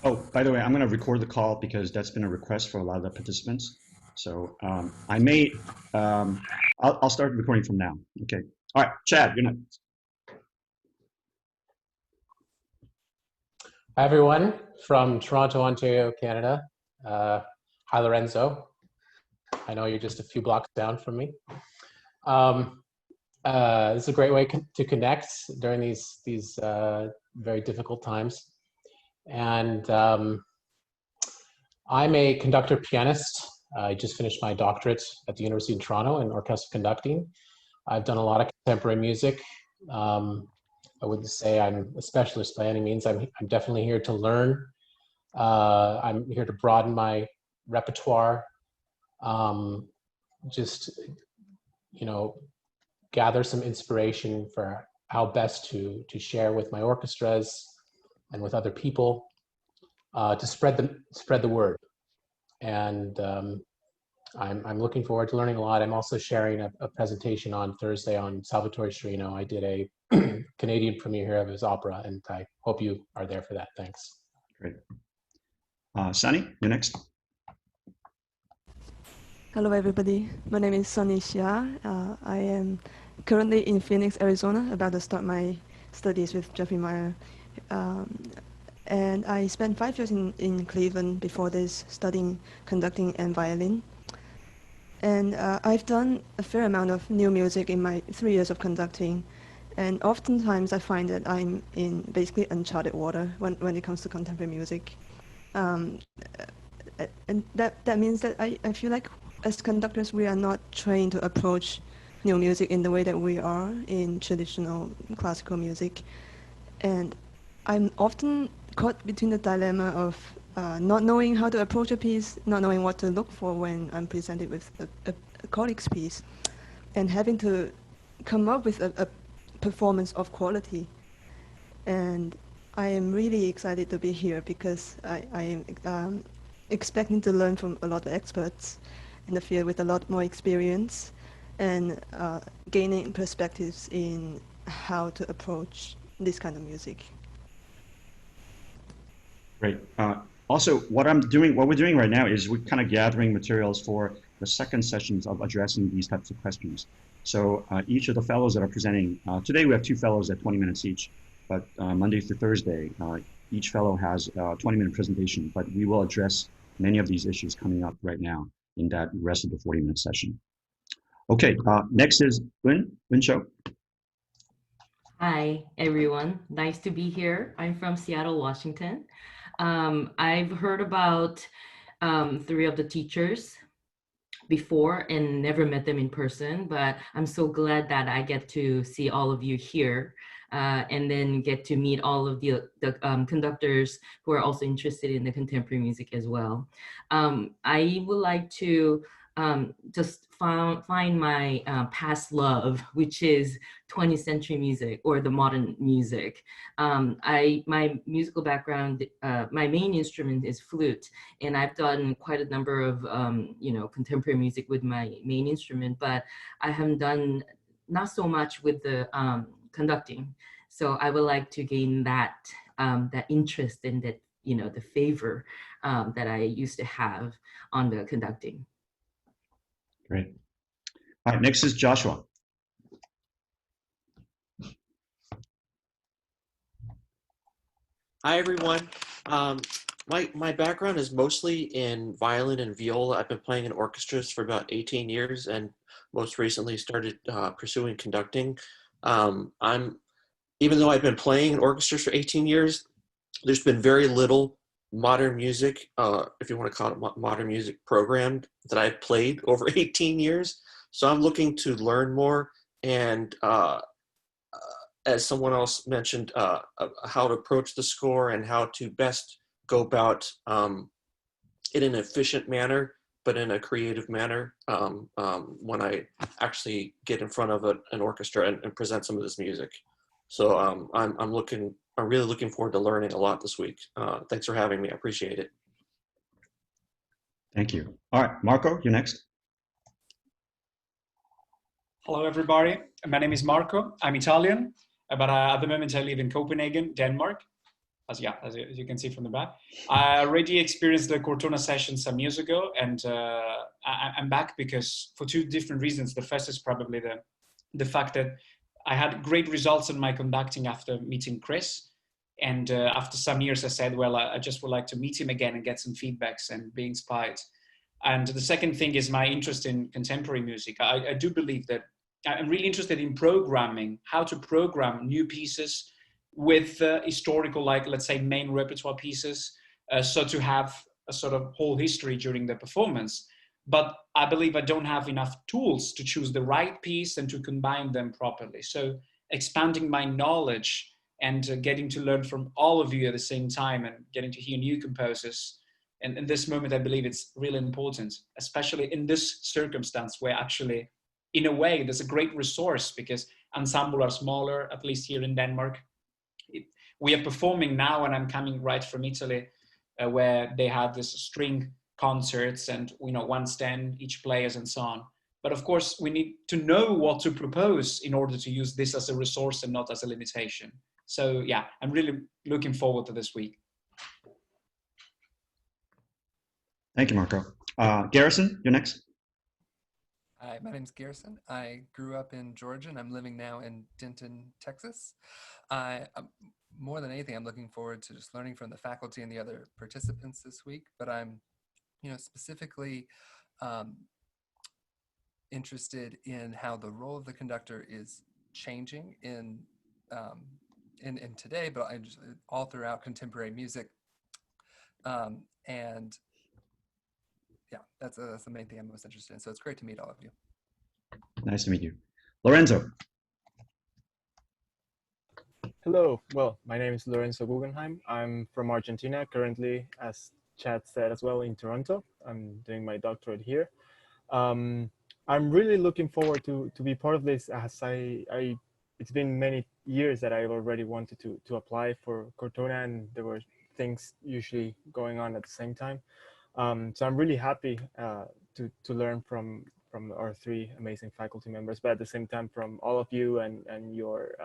Oh, by the way, I'm going to record the call because that's been a request for a lot of the participants. So I may, I'll start recording from now. Okay. All right, Chad, you're next. Hi, everyone from Toronto, Ontario, Canada. Hi, Lorenzo. I know you're just a few blocks down from me. This is a great way to connect during these very difficult times. And I'm a conductor pianist. I just finished my doctorate at the University of Toronto in orchestral conducting. I've done a lot of contemporary music. I wouldn't say I'm a specialist by any means. I'm definitely here to learn. I'm here to broaden my repertoire. Just, gather some inspiration for how best to share with my orchestras and with other people, to spread the word. And I'm looking forward to learning a lot. I'm also sharing a presentation on Thursday on Salvatore Sciarrino. I did a Canadian premiere here of his opera, and I hope you are there for that. Thanks. Great. Sunny, you're next. Hello, everybody. My name is Sunny Xia. I am currently in Phoenix, Arizona, about to start my studies with Jeffrey Meyer. And I spent 5 years in Cleveland before this, studying conducting and violin. And I've done a fair amount of new music in my 3 years of conducting. And oftentimes I find that I'm in basically uncharted water when it comes to contemporary music. And that means that I feel like as conductors, we are not trained to approach new music in the way that we are in traditional classical music. And I'm often caught between the dilemma of not knowing how to approach a piece, not knowing what to look for when I'm presented with a colleague's piece, and having to come up with a performance of quality. And I am really excited to be here because I am expecting to learn from a lot of experts in the field with a lot more experience and gaining perspectives in how to approach this kind of music. Great. Also, what we're doing right now is we're kind of gathering materials for the second sessions of addressing these types of questions. So each of the fellows that are presenting, today we have 2 fellows at 20 minutes each, but Monday through Thursday, each fellow has a 20-minute presentation, but we will address many of these issues coming up right now in that rest of the 40-minute session. Okay, next is Wen Cho. Hi, everyone. Nice to be here. I'm from Seattle, Washington. I've heard about 3 of the teachers before and never met them in person, but I'm so glad that I get to see all of you here and then get to meet all of the conductors who are also interested in the contemporary music as well. I would like to just find my past love, which is 20th century music or the modern music. My musical background, my main instrument is flute, and I've done quite a number of contemporary music with my main instrument, but I haven't done not so much with the conducting. So I would like to gain that interest and that the favor that I used to have on the conducting. Great. All right, next is Joshua. Hi, everyone. My background is mostly in violin and viola. I've been playing in orchestras for about 18 years and most recently started pursuing conducting. Even though I've been playing in orchestras for 18 years, there's been very little modern music, if you want to call it modern music, programmed that I've played over 18 years. So I'm looking to learn more and as someone else mentioned, how to approach the score and how to best go about in an efficient manner, but in a creative manner when I actually get in front of an orchestra and present some of this music. So I'm really looking forward to learning a lot this week. Thanks for having me. I appreciate it. Thank you. All right, Marco, you're next. Hello, everybody. My name is Marco. I'm Italian, but at the moment I live in Copenhagen, Denmark. as you can see from the back. I already experienced the Cortona session some years ago, and I'm back because for two different reasons. The first is probably the fact that I had great results in my conducting after meeting Chris. And after some years, I said, well, I just would like to meet him again and get some feedbacks and be inspired. And the second thing is my interest in contemporary music. I do believe that I'm really interested in programming, how to program new pieces with historical, like, let's say, main repertoire pieces, so to have a sort of whole history during the performance. But I believe I don't have enough tools to choose the right piece and to combine them properly. So expanding my knowledge and getting to learn from all of you at the same time and getting to hear new composers. And in this moment, I believe it's really important, especially in this circumstance where actually, in a way, there's a great resource because ensembles are smaller, at least here in Denmark. We are performing now, and I'm coming right from Italy, where they have this string concerts and, you know, one stand, each players and so on. But of course, we need to know what to propose in order to use this as a resource and not as a limitation. So yeah, I'm really looking forward to this week. Thank you, Marco. Garrison, you're next. Hi, my name's Garrison. I grew up in Georgia and I'm living now in Denton, Texas. More than anything, I'm looking forward to just learning from the faculty and the other participants this week, but I'm, specifically interested in how the role of the conductor is changing in today, but all throughout contemporary music. And yeah, that's the main thing I'm most interested in. So it's great to meet all of you. Nice to meet you. Lorenzo. Hello. Well, my name is Lorenzo Guggenheim. I'm from Argentina, currently, as Chad said as well, in Toronto. I'm doing my doctorate here. I'm really looking forward to be part of this, as it's been many years that I've already wanted to apply for Cortona, and there were things usually going on at the same time. So I'm really happy to learn from our three amazing faculty members, but at the same time from all of you and your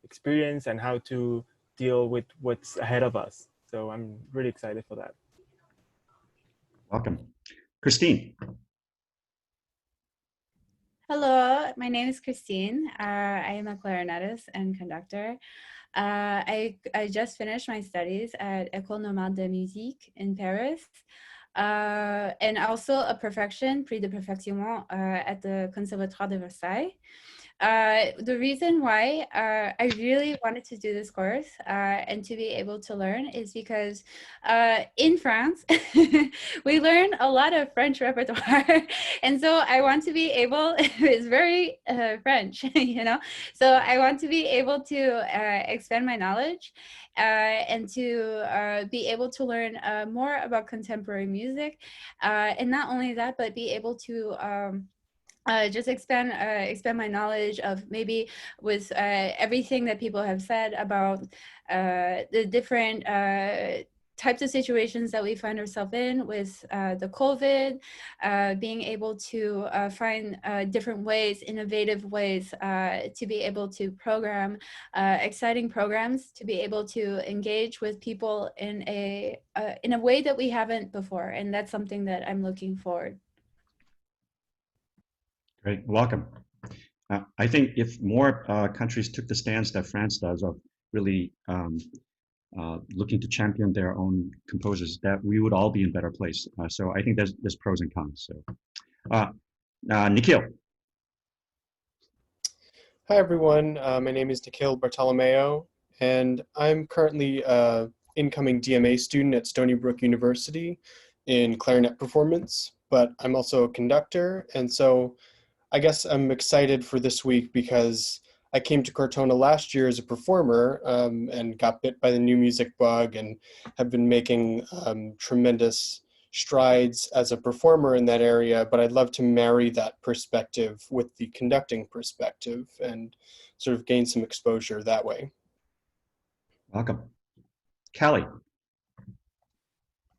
experience and how to deal with what's ahead of us. So I'm really excited for that. Welcome. Christine. Hello, my name is Christine. I am a clarinetist and conductor. I just finished my studies at École Normale de Musique in Paris, and also a perfection, prix de perfection, at the Conservatoire de Versailles. The reason why I really wanted to do this course and to be able to learn is because in France, we learn a lot of French repertoire. And so I want to be able, it's very French, so I want to be able to expand my knowledge and to be able to learn more about contemporary music. And not only that, but be able to just expand my knowledge of maybe with everything that people have said about the different types of situations that we find ourselves in with the COVID, being able to find different ways, innovative ways to be able to program exciting programs, to be able to engage with people in a way that we haven't before. And that's something that I'm looking forward. Great, welcome. I think if more countries took the stance that France does of really looking to champion their own composers, that we would all be in a better place. So I think there's pros and cons. So, Nikhil. Hi everyone, my name is Nikhil Bartolomeo, and I'm currently an incoming DMA student at Stony Brook University in clarinet performance, but I'm also a conductor, and so I guess I'm excited for this week because I came to Cortona last year as a performer and got bit by the new music bug and have been making tremendous strides as a performer in that area, but I'd love to marry that perspective with the conducting perspective and sort of gain some exposure that way. Welcome. Callie.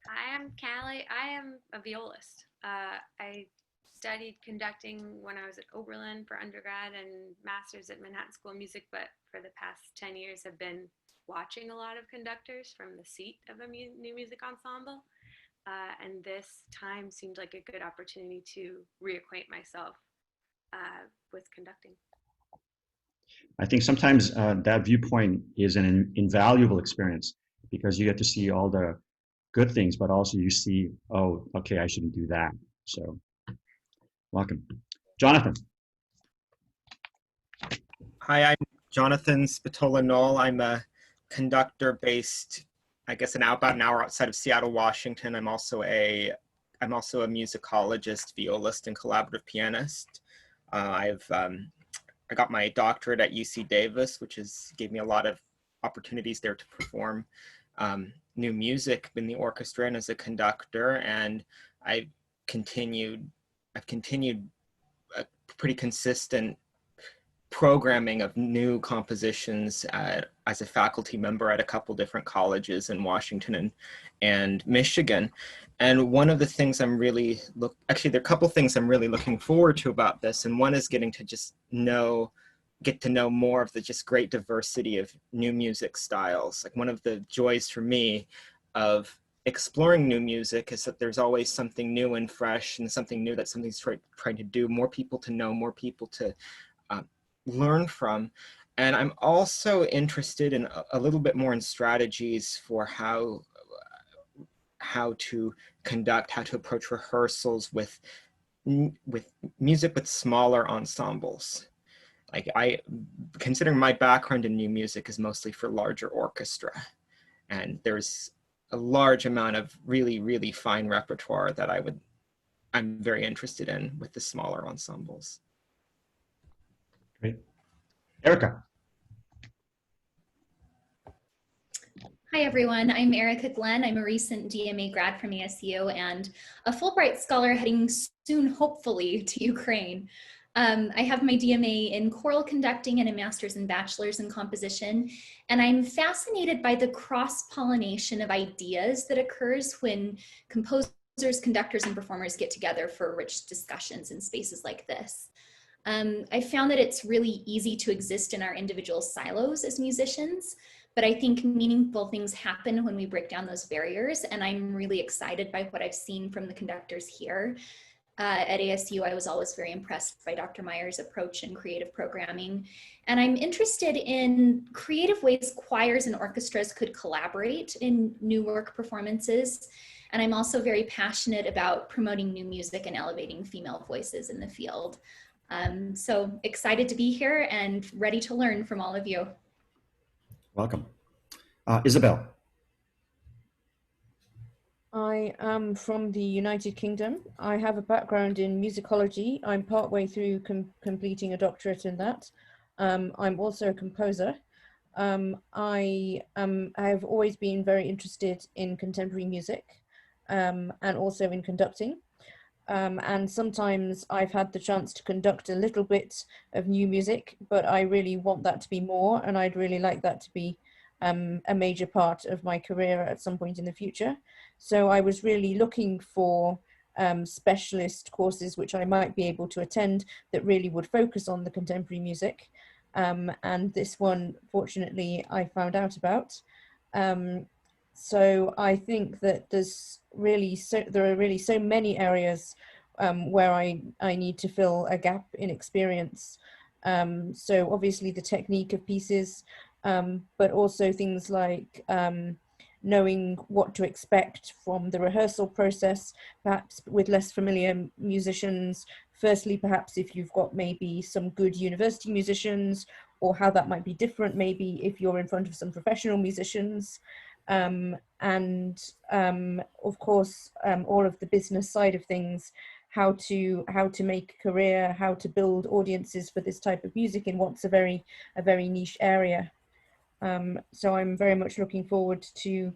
Hi, I'm Callie. I am a violist. I studied conducting when I was at Oberlin for undergrad and master's at Manhattan School of Music, but for the past 10 years have been watching a lot of conductors from the seat of a new music ensemble. And this time seemed like a good opportunity to reacquaint myself with conducting. I think sometimes that viewpoint is an invaluable experience because you get to see all the good things, but also you see, oh, okay, I shouldn't do that. So, welcome. Jonathan. Hi, I'm Jonathan Spatola-Knoll. I'm a conductor based, I guess, about an hour outside of Seattle, Washington. I'm also a musicologist, violist, and collaborative pianist. I got my doctorate at UC Davis, which gave me a lot of opportunities there to perform new music in the orchestra and as a conductor. And I've continued a pretty consistent programming of new compositions as a faculty member at a couple different colleges in Washington and Michigan. And one of the things there are a couple things I'm really looking forward to about this. And one is getting to get to know more of the just great diversity of new music styles. Like one of the joys for me of exploring new music is that there's always something new and fresh and something new that somebody's trying to do, more people to know, more people to learn from. And I'm also interested in a little bit more in strategies for how to conduct, how to approach rehearsals with music with smaller ensembles. Like considering my background in new music is mostly for larger orchestra, and there's a large amount of really, really fine repertoire that I'm very interested in with the smaller ensembles. Great. Erica. Hi, everyone. I'm Erica Glenn. I'm a recent DMA grad from ASU and a Fulbright scholar heading soon, hopefully, to Ukraine. I have my DMA in choral conducting and a master's and bachelor's in composition. And I'm fascinated by the cross-pollination of ideas that occurs when composers, conductors, and performers get together for rich discussions in spaces like this. I found that it's really easy to exist in our individual silos as musicians, but I think meaningful things happen when we break down those barriers. And I'm really excited by what I've seen from the conductors here. At ASU, I was always very impressed by Dr. Meyer's approach and creative programming. And I'm interested in creative ways choirs and orchestras could collaborate in new work performances. And I'm also very passionate about promoting new music and elevating female voices in the field. So excited to be here and ready to learn from all of you. Welcome. Isabel. I am from the United Kingdom. I have a background in musicology. I'm partway through completing a doctorate in that. I'm also a composer. I have always been very interested in contemporary music and also in conducting. And sometimes I've had the chance to conduct a little bit of new music, but I really want that to be more, and I'd really like that to be a major part of my career at some point in the future. So I was really looking for specialist courses which I might be able to attend that really would focus on the contemporary music. And this one, fortunately, I found out about. So I think that there are really so many areas where I need to fill a gap in experience. So obviously the technique of pieces, but also things like knowing what to expect from the rehearsal process, perhaps with less familiar musicians. Firstly, perhaps if you've got maybe some good university musicians, or how that might be different maybe if you're in front of some professional musicians. And of course, all of the business side of things, how to make a career, how to build audiences for this type of music in what's a very niche area. So I'm very much looking forward to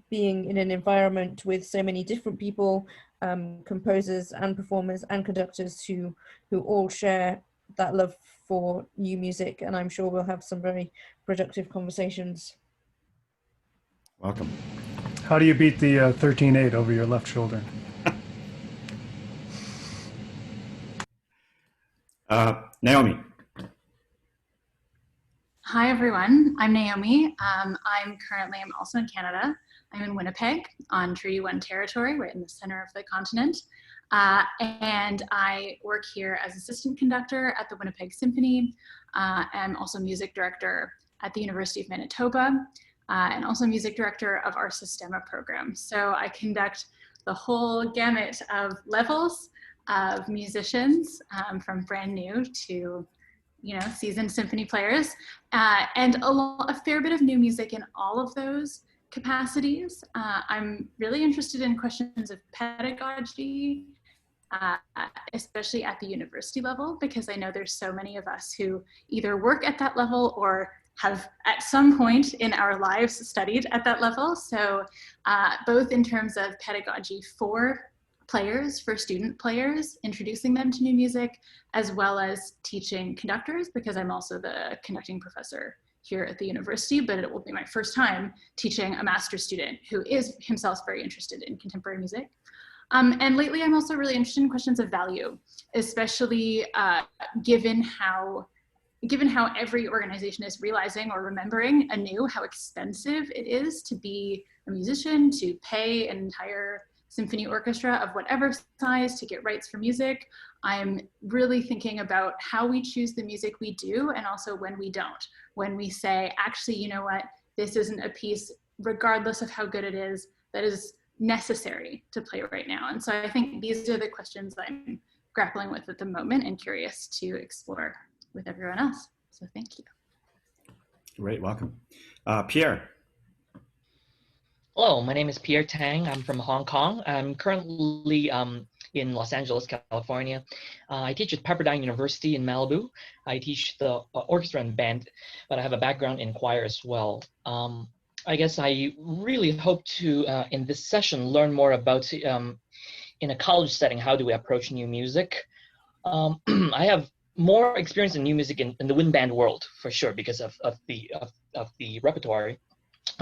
being in an environment with so many different people, composers and performers and conductors who all share that love for new music, and I'm sure we'll have some very productive conversations. Welcome. How do you beat the 13/8 over your left shoulder? Naomi. Hi, everyone. I'm Naomi. I'm also in Canada. I'm in Winnipeg on Treaty 1 territory, right in the center of the continent. And I work here as assistant conductor at the Winnipeg Symphony. I'm also music director at the University of Manitoba, and also music director of our Sistema program. So I conduct the whole gamut of levels of musicians, from brand new to seasoned symphony players, and a fair bit of new music in all of those capacities. I'm really interested in questions of pedagogy, especially at the university level, because I know there's so many of us who either work at that level or have at some point in our lives studied at that level. So both in terms of pedagogy for players, for student players, introducing them to new music, as well as teaching conductors, because I'm also the conducting professor here at the university, but it will be my first time teaching a master's student who is himself very interested in contemporary music. And lately, I'm also really interested in questions of value, especially given how every organization is realizing or remembering anew how expensive it is to be a musician, to pay an entire symphony orchestra of whatever size to get rights for music. I'm really thinking about how we choose the music we do, and also when we don't. When we say, actually, you know what, this isn't a piece, regardless of how good it is, that is necessary to play right now. And so I think these are the questions I'm grappling with at the moment and curious to explore with everyone else. So thank you. Great, welcome. Pierre. Hello, my name is Pierre Tang. I'm from Hong Kong. I'm currently in Los Angeles, California. I teach at Pepperdine University in Malibu. I teach the orchestra and band, but I have a background in choir as well. I guess I really hope to, in this session, learn more about, in a college setting, how do we approach new music. I have more experience in new music in the wind band world, for sure, because of the repertoire.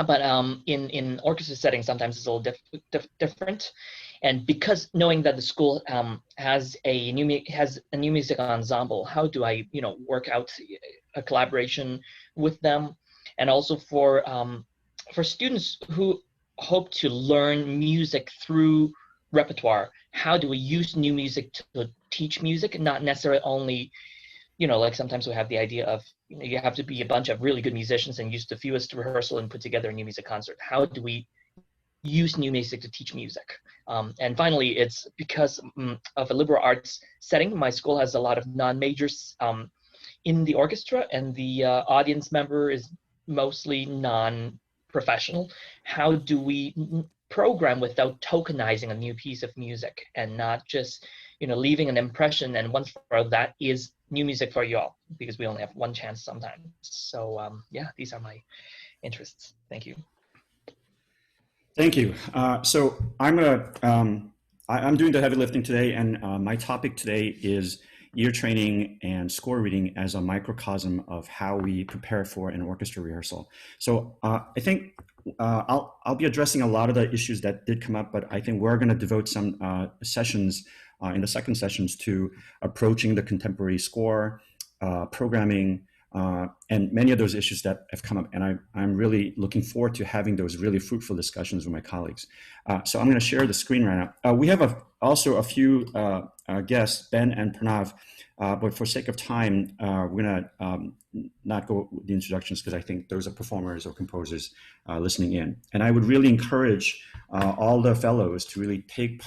But in orchestra settings, sometimes it's a little different, and because knowing that the school has a new music ensemble, how do I work out a collaboration with them, and also for students who hope to learn music through repertoire, how do we use new music to teach music, not necessarily only like sometimes we have the idea of you have to be a bunch of really good musicians and use the fewest rehearsal and put together a new music concert. How do we use new music to teach music? And finally, it's because of a liberal arts setting, my school has a lot of non-majors in the orchestra, and the audience member is mostly non-professional. How do we program without tokenizing a new piece of music and not just leaving an impression, and once for all, that is new music for you all, because we only have one chance sometimes. So yeah, these are my interests. Thank you. Thank you. So I'm doing the heavy lifting today, and my topic today is ear training and score reading as a microcosm of how we prepare for an orchestra rehearsal. So I think I'll be addressing a lot of the issues that did come up, but I think we're going to devote some sessions in the second sessions to approaching the contemporary score, programming, and many of those issues that have come up. And I'm really looking forward to having those really fruitful discussions with my colleagues. So I'm going to share the screen right now. We have also a few guests, Ben and Pranav, but for sake of time, we're going to not go with the introductions, because I think those are performers or composers listening in. And I would really encourage all the fellows to really take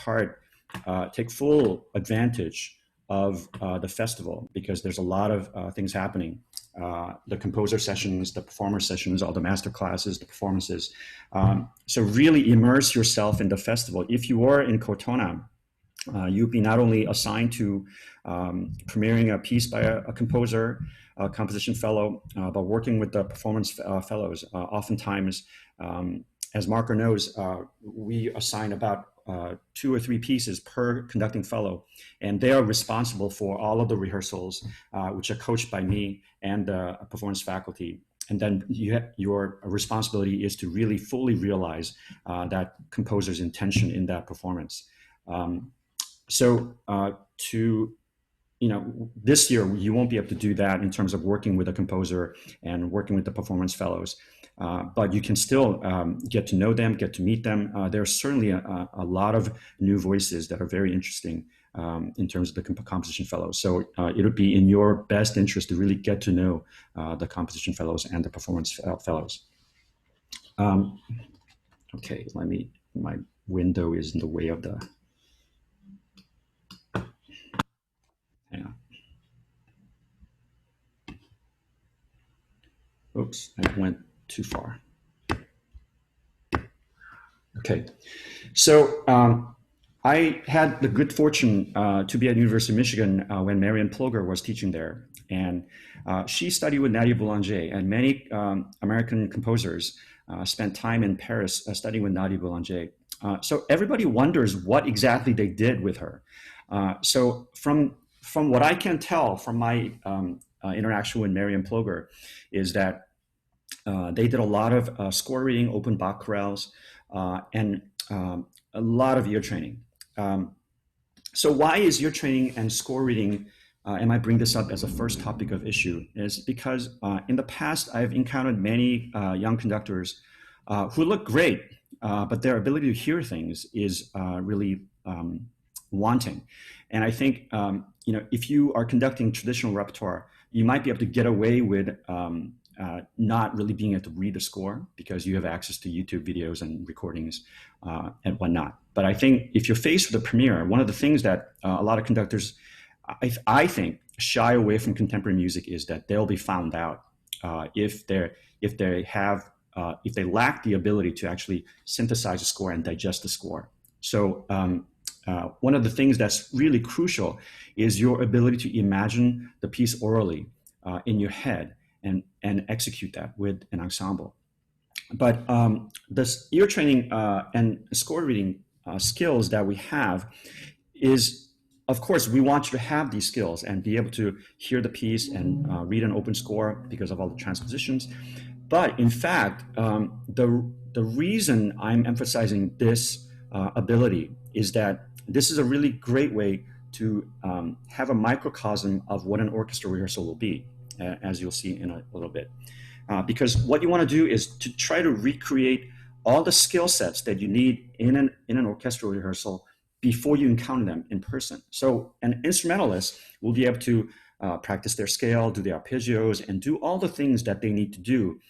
full advantage of the festival, because there's a lot of things happening. The composer sessions, the performer sessions, all the master classes, the performances. So really immerse yourself in the festival. If you are in Cortona, you'll be not only assigned to premiering a piece by a composer, a composition fellow, but working with the performance fellows. Oftentimes, as Marco knows, we assign about 2 or 3 pieces per conducting fellow, and they are responsible for all of the rehearsals, which are coached by me and the performance faculty. And then your responsibility is to really fully realize that composer's intention in that performance. So to this year you won't be able to do that in terms of working with a composer and working with the performance fellows, but you can still get to know them, get to meet them. There's certainly a lot of new voices that are very interesting in terms of the composition fellows. So it would be in your best interest to really get to know the composition fellows and the performance fellows. Okay, my window is in the way of the, hang on. Oops, I went too far. Okay, so I had the good fortune to be at University of Michigan when Marianne Ploger was teaching there. And she studied with Nadia Boulanger, and many American composers spent time in Paris studying with Nadia Boulanger. So everybody wonders what exactly they did with her. So from what I can tell from my interaction with Marianne Ploger is that they did a lot of score reading, open Bach chorales, and a lot of ear training. So why is ear training and score reading, and I bring this up as a first topic of issue, is because in the past I've encountered many young conductors who look great, but their ability to hear things is really wanting. And I think if you are conducting traditional repertoire, you might be able to get away with not really being able to read the score because you have access to YouTube videos and recordings and whatnot. But I think if you're faced with a premiere, one of the things that a lot of conductors, I think, shy away from contemporary music is that they'll be found out if they lack the ability to actually synthesize a score and digest the score. So one of the things that's really crucial is your ability to imagine the piece orally in your head and execute that with an ensemble. But this ear training and score reading skills that we have is, of course, we want you to have these skills and be able to hear the piece and read an open score because of all the transpositions. But in fact, the reason I'm emphasizing this ability is that this is a really great way to have a microcosm of what an orchestra rehearsal will be, as you'll see in a little bit. Because what you want to do is to try to recreate all the skill sets that you need in an orchestral rehearsal before you encounter them in person. So an instrumentalist will be able to practice their scale, do the arpeggios, and do all the things that they need to do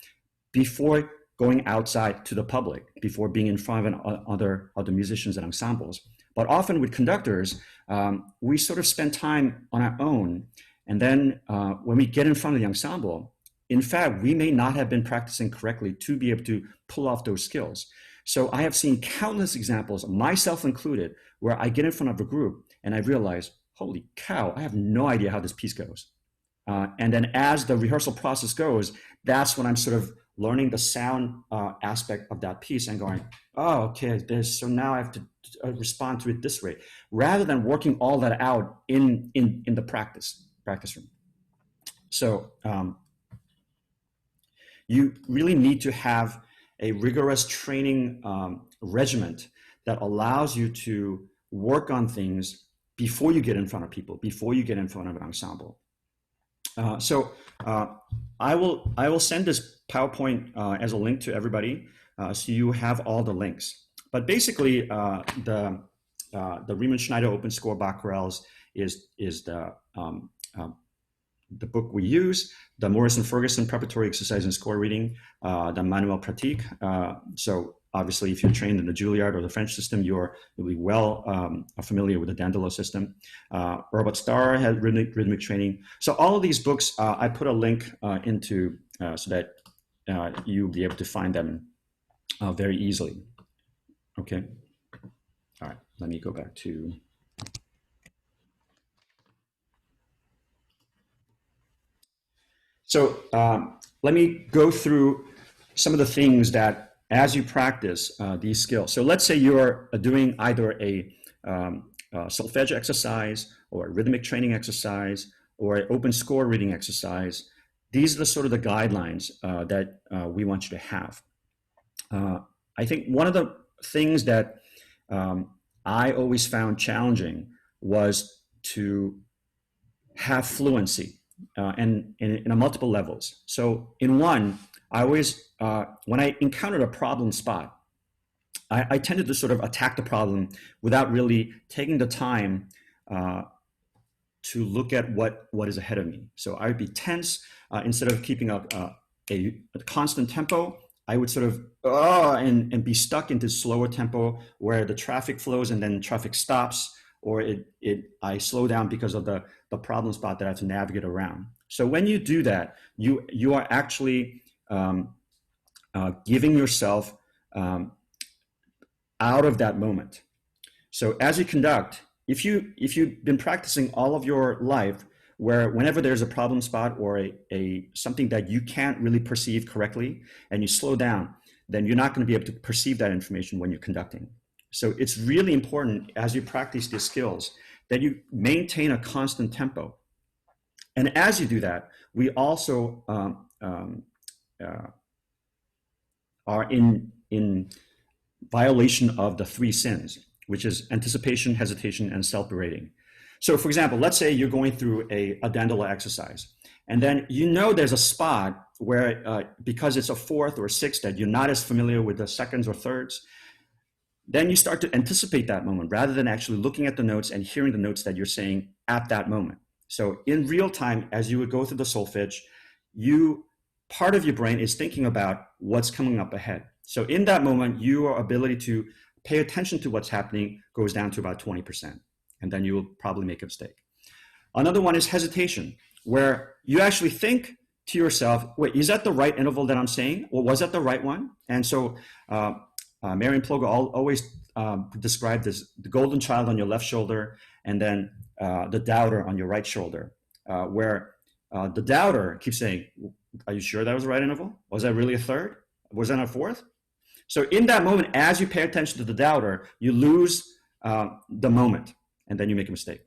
before going outside to the public, before being in front of other musicians and ensembles. But often with conductors, we sort of spend time on our own. And then when we get in front of the ensemble, in fact, we may not have been practicing correctly to be able to pull off those skills. So I have seen countless examples, myself included, where I get in front of a group and I realize, holy cow, I have no idea how this piece goes. And then as the rehearsal process goes, that's when I'm sort of learning the sound aspect of that piece and going, oh, okay, so now I have to respond to it this way, rather than working all that out in the practice room. So you really need to have a rigorous training regimen that allows you to work on things before you get in front of people, before you get in front of an ensemble. So I will send this PowerPoint as a link to everybody, so you have all the links. But basically, the Riemann Schneider Open Score Bach chorales is the book we use, the Morrison Ferguson Preparatory Exercise in Score Reading, the Manuel Pratique. So obviously, if you're trained in the Juilliard or the French system, you'll be well familiar with the Dandolo system. Robert Starr had rhythmic training. So all of these books, I put a link into so that you'll be able to find them very easily. Okay. All right, let me go back to. So let me go through some of the things that, as you practice these skills. So let's say you're doing either a solfege exercise or a rhythmic training exercise or an open score reading exercise. These are the sort of the guidelines that we want you to have. I think one of the things that I always found challenging was to have fluency and in a multiple levels. So in one, I always, when I encountered a problem spot, I tended to sort of attack the problem without really taking the time to look at what is ahead of me. So I would be tense instead of keeping a constant tempo. I would sort of and be stuck into slower tempo where the traffic flows and then traffic stops, or I slow down because of the problem spot that I have to navigate around. So when you do that, you are actually giving yourself out of that moment. So as you conduct, if you've been practicing all of your life, where whenever there's a problem spot or a something that you can't really perceive correctly, and you slow down, then you're not going to be able to perceive that information when you're conducting. So it's really important as you practice these skills that you maintain a constant tempo. And as you do that, we also are in violation of the three sins, which is anticipation, hesitation, and self-berating. So for example, let's say you're going through a dandola exercise, and then you know there's a spot where, because it's a fourth or sixth that you're not as familiar with the seconds or thirds, then you start to anticipate that moment rather than actually looking at the notes and hearing the notes that you're saying at that moment. So in real time, as you would go through the solfege, part of your brain is thinking about what's coming up ahead. So in that moment, your ability to pay attention to what's happening goes down to about 20%, and then you'll probably make a mistake. Another one is hesitation, where you actually think to yourself, wait, is that the right interval that I'm saying? Or was that the right one? And so Marion Ploga always described this, the golden child on your left shoulder, and then the doubter on your right shoulder, where the doubter keeps saying, are you sure that was the right interval? Was that really a third? Was that a fourth? So in that moment, as you pay attention to the doubter, you lose the moment, and then you make a mistake.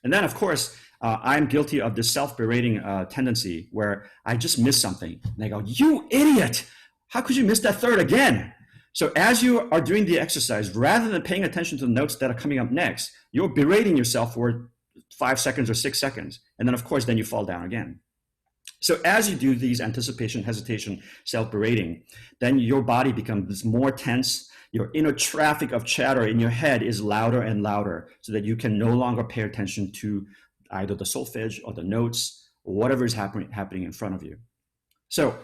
And then, of course, I'm guilty of this self-berating tendency where I just miss something. And I go, you idiot! How could you miss that third again? So as you are doing the exercise, rather than paying attention to the notes that are coming up next, you're berating yourself for 5 seconds or 6 seconds. And then, of course, then you fall down again. So as you do these anticipation, hesitation, self-berating, then your body becomes more tense. Your inner traffic of chatter in your head is louder and louder so that you can no longer pay attention to either the solfege or the notes or whatever is happening in front of you. So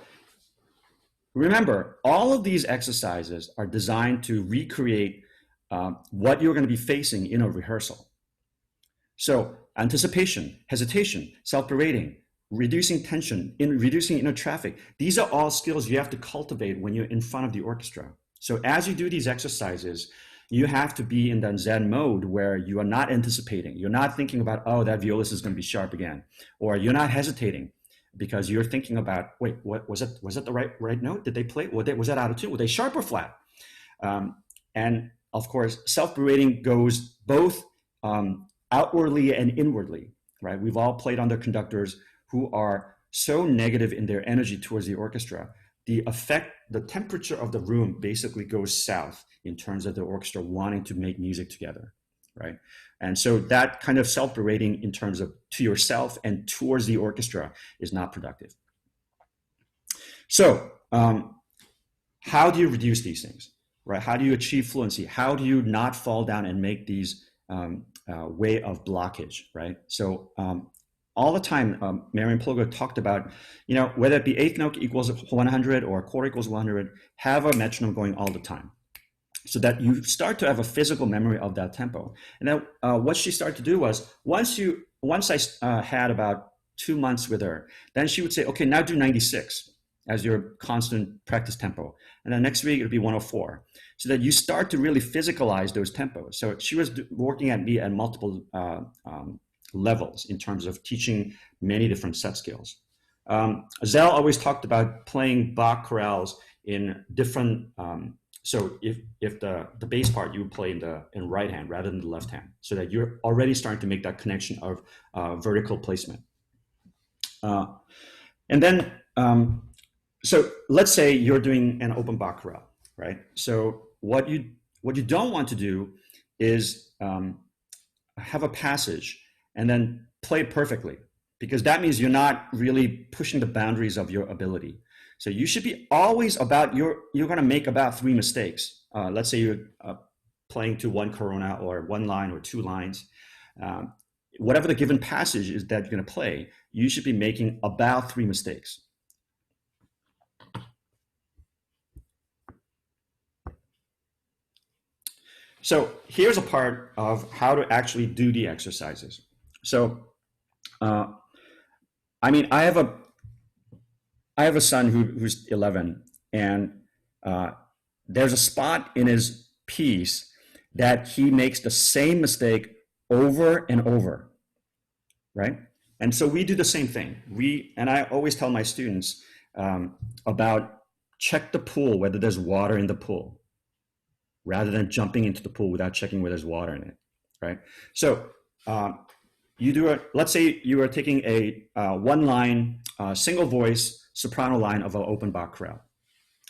remember, all of these exercises are designed to recreate what you're going to be facing in a rehearsal. So anticipation, hesitation, self-berating, reducing tension, reducing inner traffic. These are all skills you have to cultivate when you're in front of the orchestra. So as you do these exercises, you have to be in that Zen mode where you are not anticipating. You're not thinking about, oh, that violist is going to be sharp again. Or you're not hesitating because you're thinking about, wait, what was it? Was that the right note? Did they play? Was that out of tune? Were they sharp or flat? And of course, self-berating goes both outwardly and inwardly, right? We've all played under conductors who are so negative in their energy towards the orchestra. The temperature of the room basically goes south in terms of the orchestra wanting to make music together, right? And so that kind of self-berating in terms of to yourself and towards the orchestra is not productive. So how do you reduce these things, right? How do you achieve fluency? How do you not fall down and make these way of blockage, right? So all the time, Marion Ploga talked about, whether it be eighth note equals 100 or a quarter equals 100, have a metronome going all the time so that you start to have a physical memory of that tempo. And then what she started to do was, once I had about 2 months with her, then she would say, okay, now do 96 as your constant practice tempo. And then next week, it'll be 104. So that you start to really physicalize those tempos. So she was working at me at multiple levels in terms of teaching many different set scales. Zell always talked about playing Bach chorales in different, so if the bass part you would play in right hand rather than the left hand, so that you're already starting to make that connection of vertical placement. And then, so let's say you're doing an open Bach chorale, right? So what you don't want to do is have a passage and then play it perfectly, because that means you're not really pushing the boundaries of your ability. So you should be always about you're going to make about 3 mistakes. Let's say you're playing to 1 Corona or 1 line or 2 lines. Whatever the given passage is that you're going to play, you should be making about 3 mistakes. So here's a part of how to actually do the exercises. So, I mean, I have a son who's 11, and there's a spot in his piece that he makes the same mistake over and over, right? And so we do the same thing. And I always tell my students about check the pool, whether there's water in the pool, rather than jumping into the pool without checking whether there's water in it, right? So you do let's say you are taking a 1-line single voice soprano line of an open Bach chorale.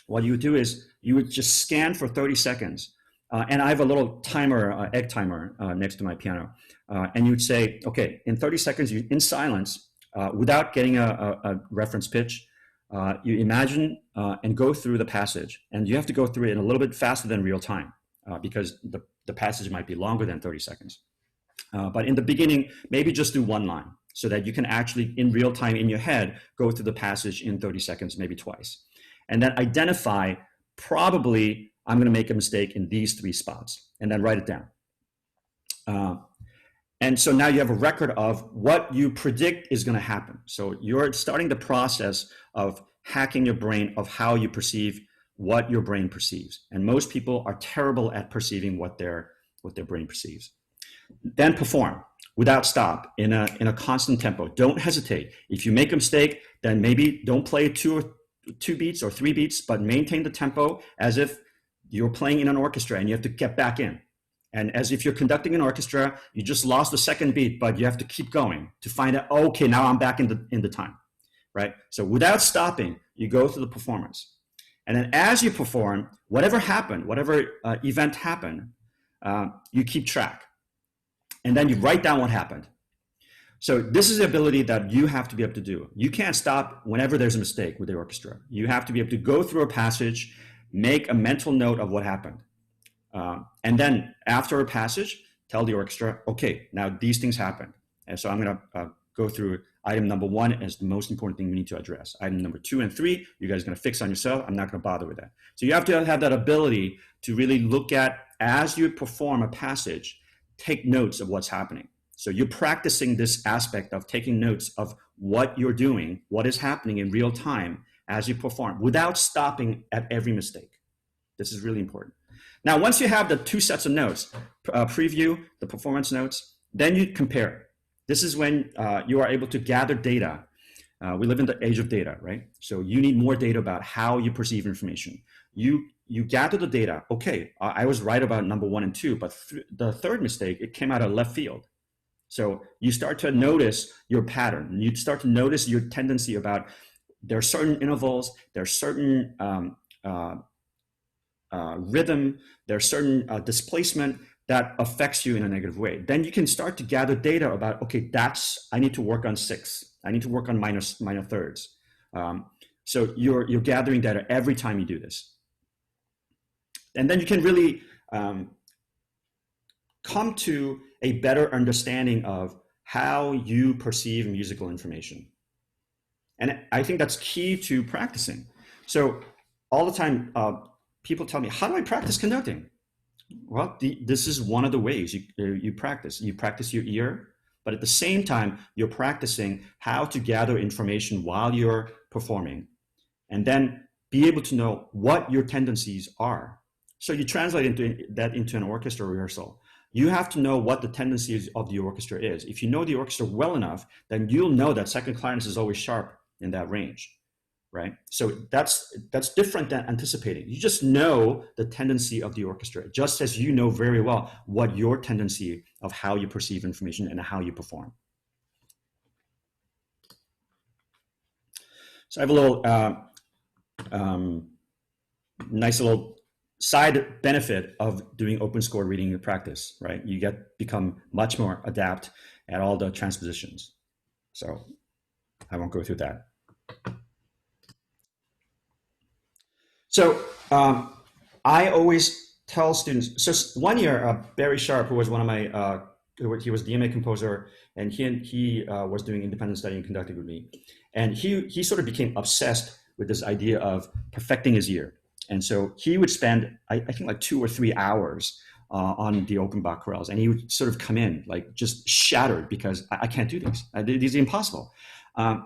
What you would do is you would just scan for 30 seconds. And I have a little timer, egg timer next to my piano. And you would say, okay, in 30 seconds, in silence, without getting a reference pitch, you imagine and go through the passage. And you have to go through it in a little bit faster than real time because the passage might be longer than 30 seconds. But in the beginning, maybe just do 1 line so that you can actually, in real time in your head, go through the passage in 30 seconds, maybe twice. And then identify, probably, I'm going to make a mistake in these 3 spots, and then write it down. And so now you have a record of what you predict is going to happen. So you're starting the process of hacking your brain of how you perceive what your brain perceives. And most people are terrible at perceiving what their brain perceives. Then perform without stop in a constant tempo. Don't hesitate. If you make a mistake, then maybe don't play 2 beats or 3 beats, but maintain the tempo as if you're playing in an orchestra and you have to get back in. And as if you're conducting an orchestra, you just lost the 2nd beat, but you have to keep going to find out, okay, now I'm back in the time, right? So without stopping, you go through the performance. And then as you perform, whatever happened, whatever event happened, you keep track. And then you write down what happened. So this is the ability that you have to be able to do. You can't stop whenever there's a mistake with the orchestra. You have to be able to go through a passage, make a mental note of what happened. And then after a passage, tell the orchestra, okay, now these things happened. And so I'm going to go through item number 1 as the most important thing we need to address. Item number 2 and 3, you guys are going to fix on yourself. I'm not going to bother with that. So you have to have that ability to really look at, as you perform a passage, take notes of what's happening. So you're practicing this aspect of taking notes of what you're doing, what is happening in real time as you perform, without stopping at every mistake. This is really important. Now, once you have the 2 sets of notes, preview, the performance notes, then you compare. This is when you are able to gather data. We live in the age of data, right? So you need more data about how you perceive information. You gather the data. Okay, I was right about number 1 and 2, but the 3rd mistake, it came out of left field. So you start to notice your pattern. You start to notice your tendency about there are certain intervals, there are certain rhythm, there's certain displacement that affects you in a negative way. Then you can start to gather data about, okay, I need to work on 6. I need to work on minor thirds. So you're gathering data every time you do this. And then you can really come to a better understanding of how you perceive musical information. And I think that's key to practicing. So all the time, people tell me, how do I practice conducting? Well, this is one of the ways you practice. You practice your ear, but at the same time, you're practicing how to gather information while you're performing, and then be able to know what your tendencies are. So you translate that into an orchestra rehearsal. You have to know what the tendencies of the orchestra is. If you know the orchestra well enough, then you'll know that second clarinet is always sharp in that range. Right? So that's different than anticipating. You just know the tendency of the orchestra, just as you know very well what your tendency of how you perceive information and how you perform. So I have a little nice little side benefit of doing open score reading practice, right? You become much more adept at all the transpositions. So I won't go through that. So I always tell students, so one year, Barry Sharp, who was one of my, he was DMA composer, and he was doing independent study and conducting with me. And he sort of became obsessed with this idea of perfecting his ear. And so he would spend, I think like 2 or 3 hours on the open chorales, and he would sort of come in like just shattered because I can't do these. These are impossible. And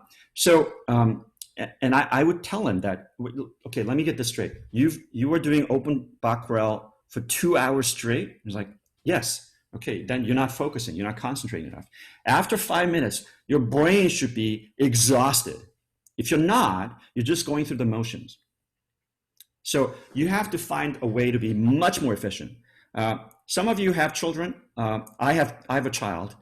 I would tell him that, okay, let me get this straight. You were doing open chorale for 2 hours straight? He's like, yes. Okay, then you're not focusing, you're not concentrating enough. After 5 minutes, your brain should be exhausted. If you're not, you're just going through the motions. So you have to find a way to be much more efficient. Some of you have children. I have a child,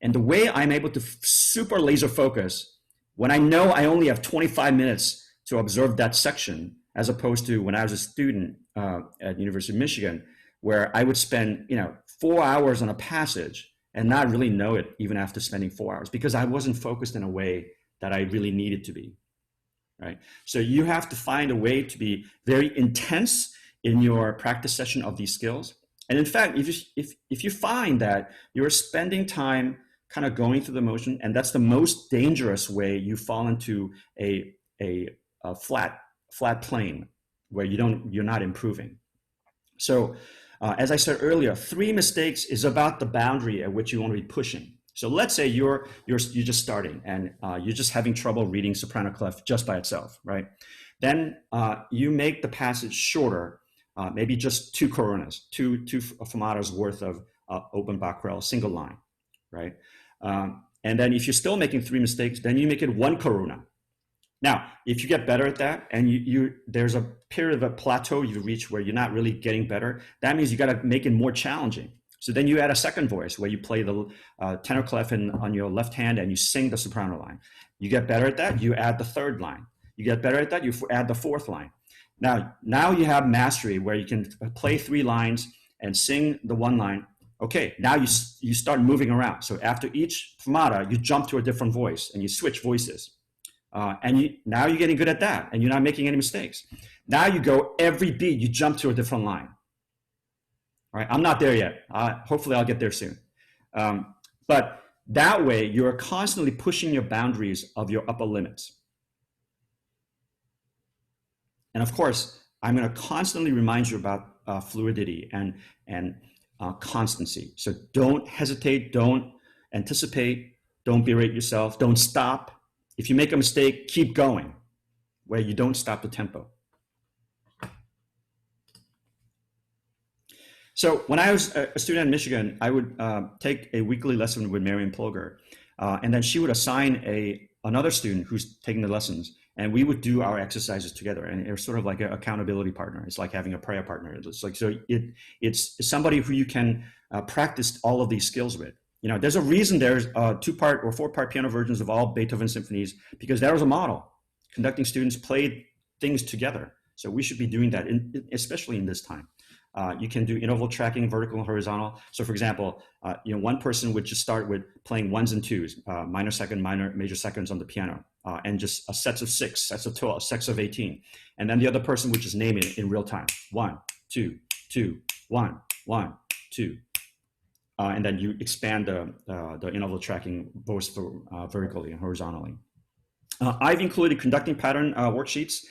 and the way I'm able to super laser focus when I know I only have 25 minutes to observe that section, as opposed to when I was a student at University of Michigan, where I would spend 4 hours on a passage and not really know it even after spending 4 hours, because I wasn't focused in a way that I really needed to be. Right? So you have to find a way to be very intense in your practice session of these skills. And in fact, if you find that you're spending time kind of going through the motion, and that's the most dangerous way you fall into a flat plane where you're not improving. So as I said earlier, 3 mistakes is about the boundary at which you want to be pushing. So let's say you're just starting and you're just having trouble reading soprano clef just by itself, right? Then you make the passage shorter, maybe just 2 coronas, two fermatas worth of open chorale, single line, right? And then if you're still making 3 mistakes, then you make it 1 corona. Now, if you get better at that and there's a period of a plateau you reach where you're not really getting better, that means you got to make it more challenging. So then you add a second voice where you play the tenor clef on your left hand and you sing the soprano line. You get better at that, you add the 3rd line. You get better at that, you add the 4th line. Now you have mastery where you can play 3 lines and sing the 1 line. Okay, now you start moving around. So after each fermata, you jump to a different voice and you switch voices. Now you're getting good at that and you're not making any mistakes. Now you go every beat, you jump to a different line. All right, I'm not there yet. Hopefully I'll get there soon. But that way you're constantly pushing your boundaries of your upper limits. And of course, I'm going to constantly remind you about fluidity and constancy. So don't hesitate, don't anticipate, don't berate yourself, don't stop. If you make a mistake, keep going, where you don't stop the tempo. So when I was a student in Michigan, I would take a weekly lesson with Marion Plogger, and then she would assign another student who's taking the lessons, and we would do our exercises together. And it was sort of like an accountability partner. It's like having a prayer partner. It's like, so it's somebody who you can practice all of these skills with. There's a reason there's 2-part or 4-part piano versions of all Beethoven symphonies, because that was a model. Conducting students played things together. So we should be doing that, especially in this time. You can do interval tracking, vertical and horizontal. So for example, one person would just start with playing 1s and 2s, minor second, major seconds on the piano, and just sets of 6, sets of 12, sets of 18. And then the other person would just name it in real time. 1, 2, 2, 1, 1, 2. And then you expand the interval tracking both vertically and horizontally. I've included conducting pattern worksheets.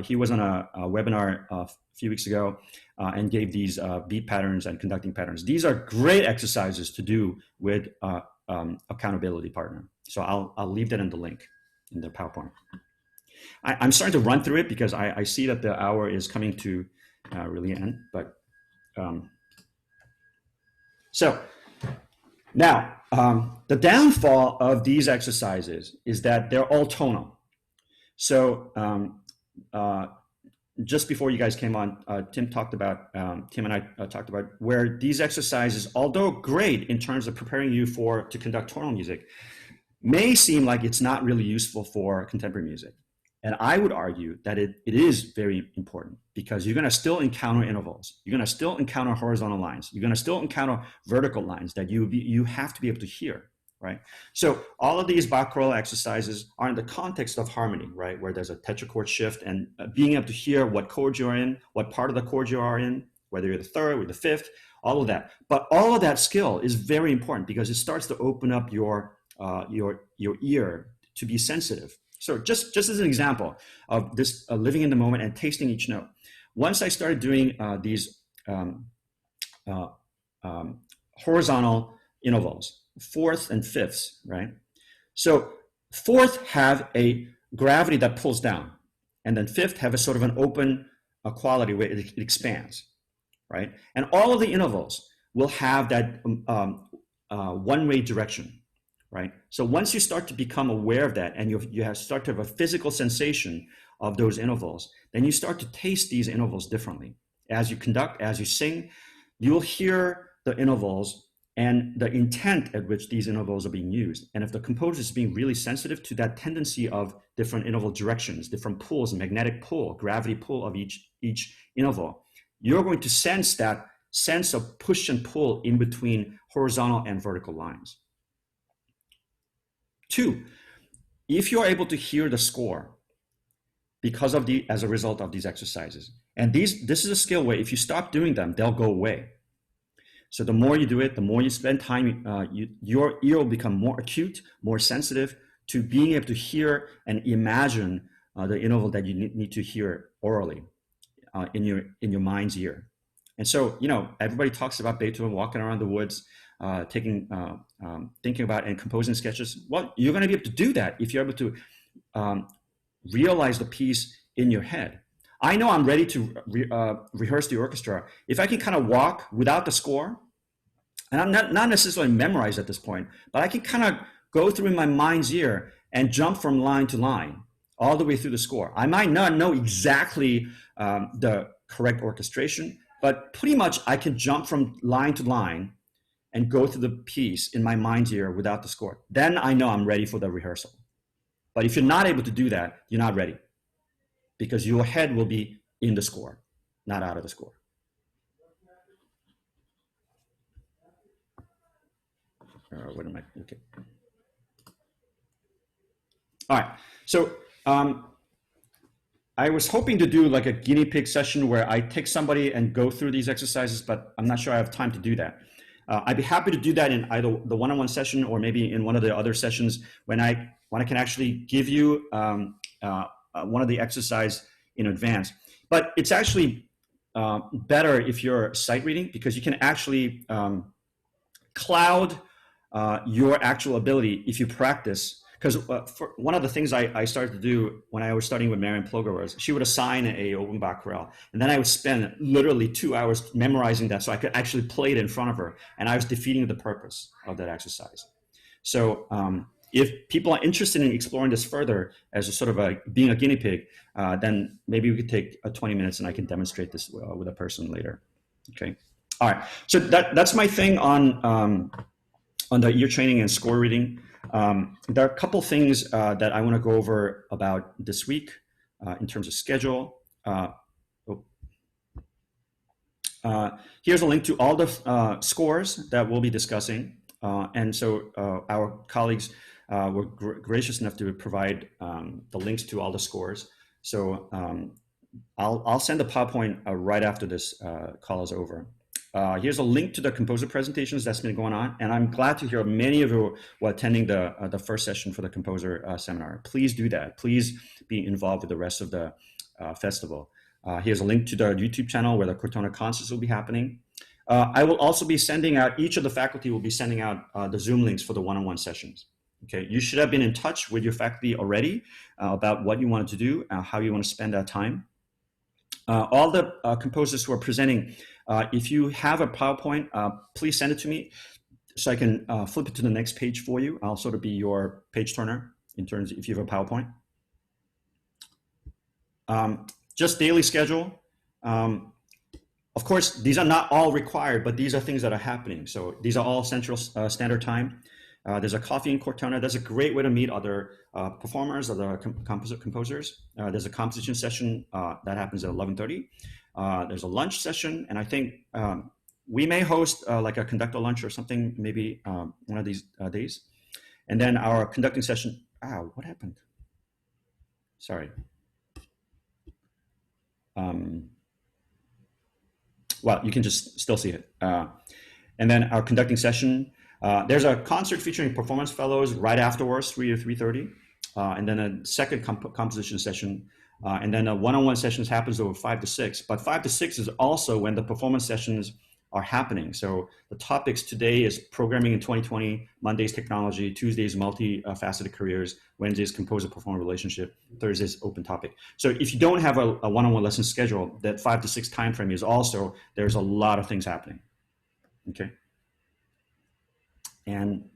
He was on a webinar a few weeks ago and gave these beat patterns and conducting patterns. These are great exercises to do with accountability partner. So I'll leave that in the link in the PowerPoint. I'm starting to run through it because I see that the hour is coming to really end, but so now the downfall of these exercises is that they're all tonal. So just before you guys came on, Tim and I talked about where these exercises, although great in terms of preparing you to conduct tonal music, may seem like it's not really useful for contemporary music. And I would argue that it is very important, because you're going to still encounter intervals. You're going to still encounter horizontal lines. You're going to still encounter vertical lines that you have to be able to hear. right? So all of these Bach choral exercises are in the context of harmony, right? Where there's a tetrachord shift and being able to hear what chord you're in, what part of the chord you are in, whether you're the third or the fifth, all of that. But all of that skill is very important because it starts to open up your ear to be sensitive. So just as an example of this living in the moment and tasting each note. Once I started doing these horizontal intervals, fourths and fifths, right? So fourth have a gravity that pulls down, and then fifth have a sort of an open quality where it expands, right? And all of the intervals will have that one-way direction, right? So once you start to become aware of that and you start to have a physical sensation of those intervals, then you start to taste these intervals differently. As you conduct, as you sing, you'll hear the intervals and the intent at which these intervals are being used. And if the composer is being really sensitive to that tendency of different interval directions, different pulls, magnetic pull, gravity pull of each interval, you're going to sense that sense of push and pull in between horizontal and vertical lines. 2, if you're able to hear the score as a result of these exercises, and this is a skill where if you stop doing them, they'll go away. So the more you do it, the more you spend time, your ear will become more acute, more sensitive to being able to hear and imagine the interval that you need to hear orally in your mind's ear. And so, everybody talks about Beethoven walking around the woods, thinking about and composing sketches. Well, you're going to be able to do that if you're able to realize the piece in your head. I know I'm ready to rehearse the orchestra if I can kind of walk without the score, and I'm not necessarily memorized at this point, but I can kind of go through in my mind's ear and jump from line to line all the way through the score. I might not know exactly the correct orchestration, but pretty much I can jump from line to line and go through the piece in my mind's ear without the score. Then I know I'm ready for the rehearsal. But if you're not able to do that, you're not ready, because your head will be in the score, not out of the score. What am I? Okay. All right. So I was hoping to do like a guinea pig session where I take somebody and go through these exercises, but I'm not sure I have time to do that. I'd be happy to do that in either the one-on-one session or maybe in one of the other sessions when I can actually give you one of the exercise in advance. But it's actually better if you're sight reading, because you can actually cloud your actual ability if you practice. Because one of the things I started to do when I was studying with Marion Ploger was she would assign a open Bach chorale, and then I would spend literally 2 hours memorizing that so I could actually play it in front of her, and I was defeating the purpose of that exercise. So if people are interested in exploring this further as a sort of being a guinea pig, then maybe we could take 20 minutes and I can demonstrate this with a person later. Okay. All right. So that's my thing on the ear training and score reading. There are a couple things that I want to go over about this week in terms of schedule. Here's a link to all the scores that we'll be discussing. And so our colleagues were gracious enough to provide the links to all the scores. So I'll send the PowerPoint right after this call is over. Here's a link to the composer presentations that's been going on, and I'm glad to hear many of you were attending the first session for the composer seminar. Please do that. Please be involved with the rest of the festival. Here's a link to the YouTube channel where the Cortona concerts will be happening. I will also be sending out, each of the faculty will be sending out the Zoom links for the one-on-one sessions. Okay, you should have been in touch with your faculty already about what you wanted to do, how you want to spend that time. All the composers who are presenting, if you have a PowerPoint, please send it to me so I can flip it to the next page for you. I'll sort of be your page turner in terms of if you have a PowerPoint. Just daily schedule. Of course, these are not all required, but these are things that are happening. So these are all Central Standard Time. There's a coffee in Cortona. That's a great way to meet other performers, other composers. There's a composition session that happens at 11:30. There's a lunch session, and I think we may host like a conductor lunch or something maybe one of these days. And then our conducting session, what happened? Sorry. Well, you can just still see it. And then our conducting session, there's a concert featuring performance fellows right afterwards, 3 to 3:30. And then a second composition session. And then a one-on-one sessions happens over 5 to 6. But 5 to 6 is also when the performance sessions are happening. So the topics today is programming in 2020, Monday's technology, Tuesday's multi-faceted careers, Wednesday's composer-performer relationship, Thursday's open topic. So if you don't have a one-on-one lesson schedule, that 5 to 6 time frame is also, there's a lot of things happening, okay? And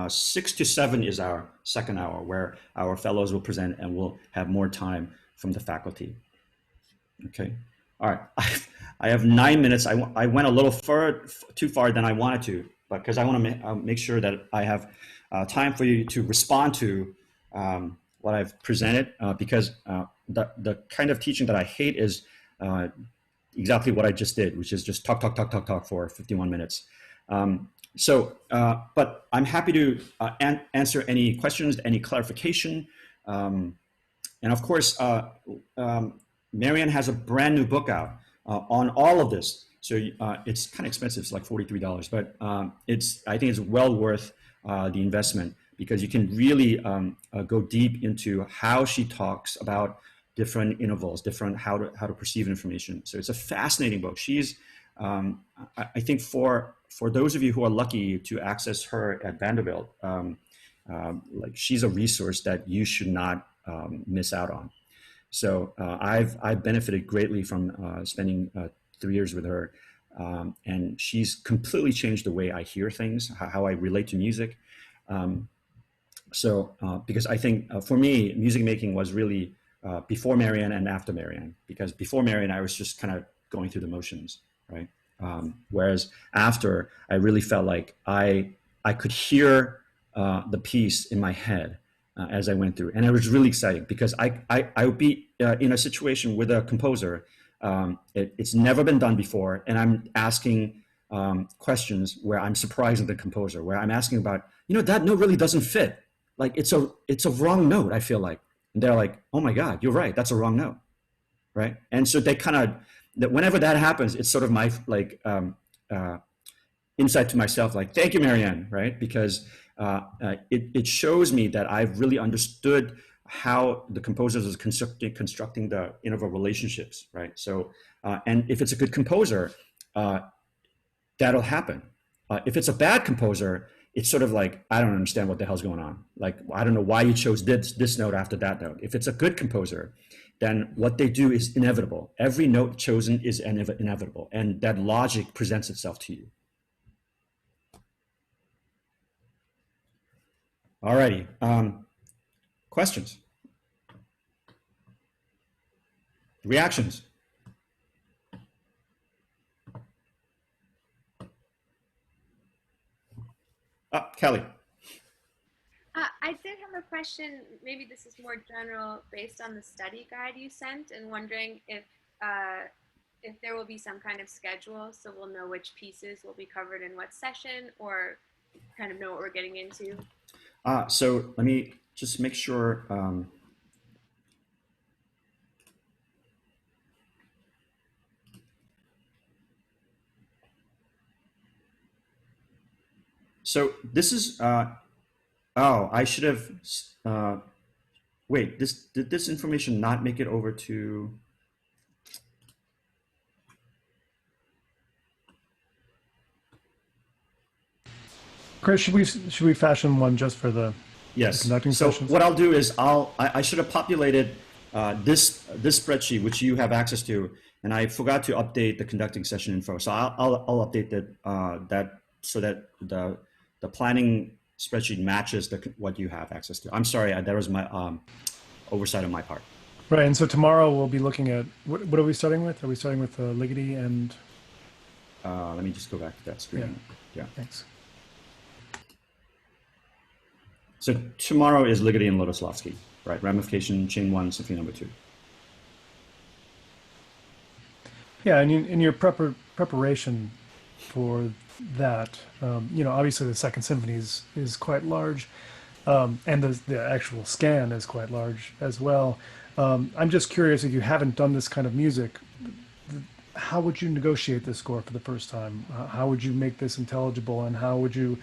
6 to 7 is our second hour where our fellows will present and we'll have more time from the faculty, okay? All right, I have 9 minutes. I went a little too far than I wanted to, but because I want to make sure that I have time for you to respond to what I've presented, because the kind of teaching that I hate is exactly what I just did, which is just talk for 51 minutes. But I'm happy to answer any questions, any clarification. And of course, Marianne has a brand new book out on all of this. So it's kind of expensive, it's like $43, but I think it's well worth the investment because you can really go deep into how she talks about different intervals, how to perceive information. So it's a fascinating book. She's, I think for those of you who are lucky to access her at Vanderbilt, like she's a resource that you should not miss out on. So I've benefited greatly from spending 3 years with her, and she's completely changed the way I hear things, how I relate to music. Because I think for me, music making was really before Marianne and after Marianne. Because before Marianne, I was just kind of going through the motions, right? Whereas after, I really felt like I could hear the piece in my head. As I went through, and it was really exciting because I would be in a situation with a composer. It's never been done before, and I'm asking questions where I'm surprising the composer, where I'm asking about, that note really doesn't fit. Like it's a wrong note. I feel like, and they're like, oh my God, you're right, that's a wrong note, right? And so they kind of, whenever that happens, it's sort of my insight to myself, like, thank you, Marianne, right? Because it shows me that I've really understood how the composers is constructing the interval relationships, right? So, and if it's a good composer, that'll happen. If it's a bad composer, it's sort of like, I don't understand what the hell's going on. Like, I don't know why you chose this note after that note. If it's a good composer, then what they do is inevitable. Every note chosen is inevitable, and that logic presents itself to you. All righty, questions? Reactions? Kelly. I did have a question, maybe this is more general, based on the study guide you sent, and wondering if there will be some kind of schedule so we'll know which pieces will be covered in what session, or kind of know what we're getting into. So let me just make sure. So this is, I should have, wait, did this information not make it over to? Chris, should we fashion one just for the conducting sessions? What I'll do is I should have populated this spreadsheet which you have access to, and I forgot to update the conducting session info. So I'll update that so that the planning spreadsheet matches what you have access to. I'm sorry, that was my oversight on my part. Right, and so tomorrow we'll be looking at what are we starting with? Are we starting with Ligeti and? Let me just go back to that screen. Yeah. Thanks. So tomorrow is Ligeti and Lodoslavsky, right? Ramification, chain 1, symphony number 2. Yeah, and in your preparation for that? Obviously the Second Symphony is quite large, and the actual scan is quite large as well. I'm just curious, if you haven't done this kind of music, how would you negotiate this score for the first time? How would you make this intelligible, and how would you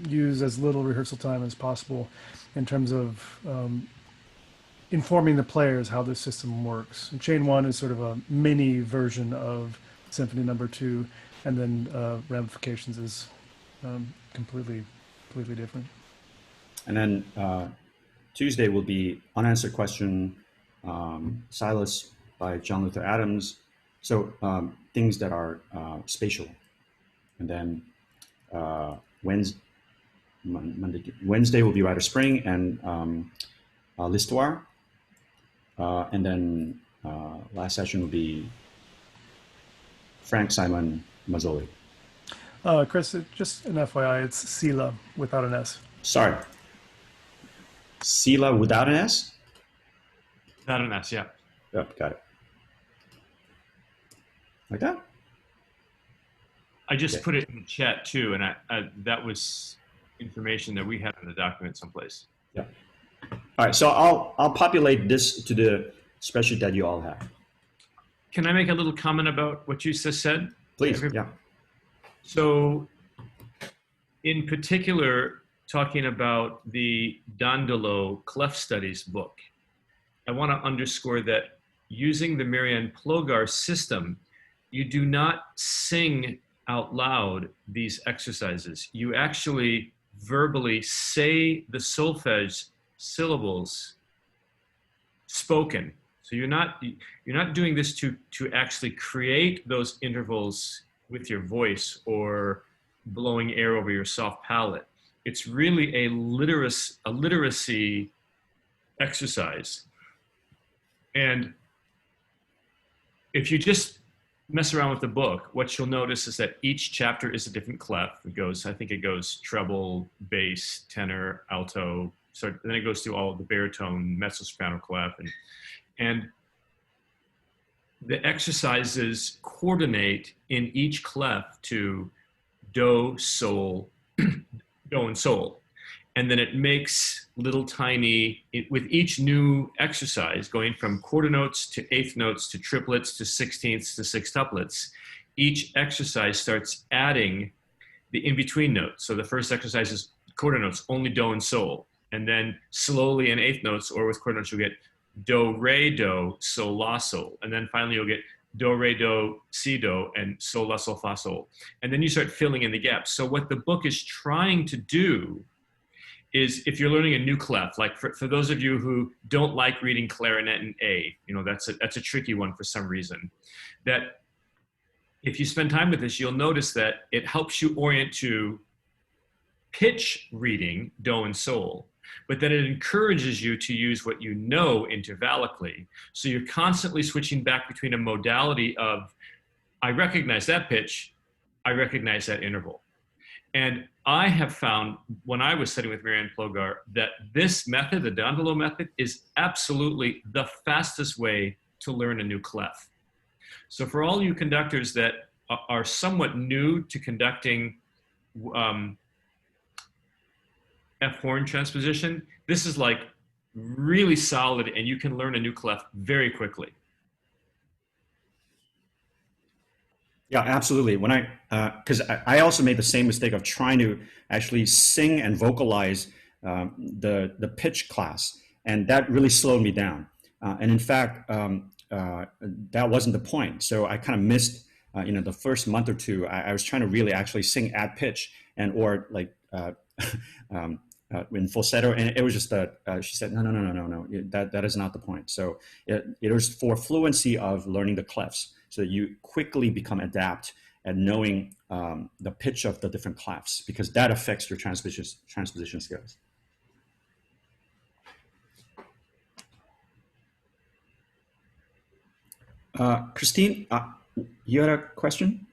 use as little rehearsal time as possible in terms of informing the players how this system works? And Chain 1 is sort of a mini version of Symphony Number 2, and then Ramifications is completely different. And then Tuesday will be Unanswered Question, Silas by John Luther Adams. So things that are spatial. And then Wednesday will be Rite of Spring and L'Histoire. And then last session will be Frank Simon Mazzoli. Chris, just an FYI, it's Sila without an S. Sorry. Sila without an S? Without an S, yeah. Yep, got it. Like that? I just put it in the chat too, and that was information that we had in the document someplace. Yeah. All right, so I'll populate this to the spreadsheet that you all have. Can I make a little comment about what you just said? Please, yeah. So, in particular, talking about the Dandolo Clef Studies book, I want to underscore that using the Marianne Plogar system, you do not sing out loud these exercises. You actually verbally say the solfege syllables spoken. So you're not doing this to actually create those intervals with your voice or blowing air over your soft palate. It's really a literacy exercise. And if you just mess around with the book, what you'll notice is that each chapter is a different clef. I think it goes treble, bass, tenor, alto. So then it goes through all of the baritone, mezzo-soprano clef, and the exercises coordinate in each clef to do, sol, do and sol. And then it makes little tiny, with each new exercise, going from quarter notes to eighth notes to triplets to sixteenths to sextuplets, each exercise starts adding the in-between notes. So the first exercise is quarter notes, only do and sol. And then slowly in eighth notes, or with quarter notes, you'll get do, re, do, sol, la, sol. And then finally you'll get do, re, do, si, do, and sol, la, sol, fa, sol. And then you start filling in the gaps. So what the book is trying to do is, if you're learning a new clef, like for those of you who don't like reading clarinet in A, that's a tricky one for some reason, that if you spend time with this, you'll notice that it helps you orient to pitch reading, do and sol, but then it encourages you to use what you know intervallically. So you're constantly switching back between a modality of, I recognize that pitch, I recognize that interval. And I have found, when I was studying with Marianne Plogar, that this method, the Dandolo method, is absolutely the fastest way to learn a new clef. So for all you conductors that are somewhat new to conducting F horn transposition, this is like really solid, and you can learn a new clef very quickly. Yeah, absolutely. When because I also made the same mistake of trying to actually sing and vocalize the pitch class, and that really slowed me down. And in fact, that wasn't the point. So I kind of missed, the first month or two. I was trying to really actually sing at pitch or like in falsetto, and it was just that she said, no, that is not the point. So it was for fluency of learning the clefs, so that you quickly become adept at knowing the pitch of the different clefs, because that affects your transposition skills. Christine, you had a question?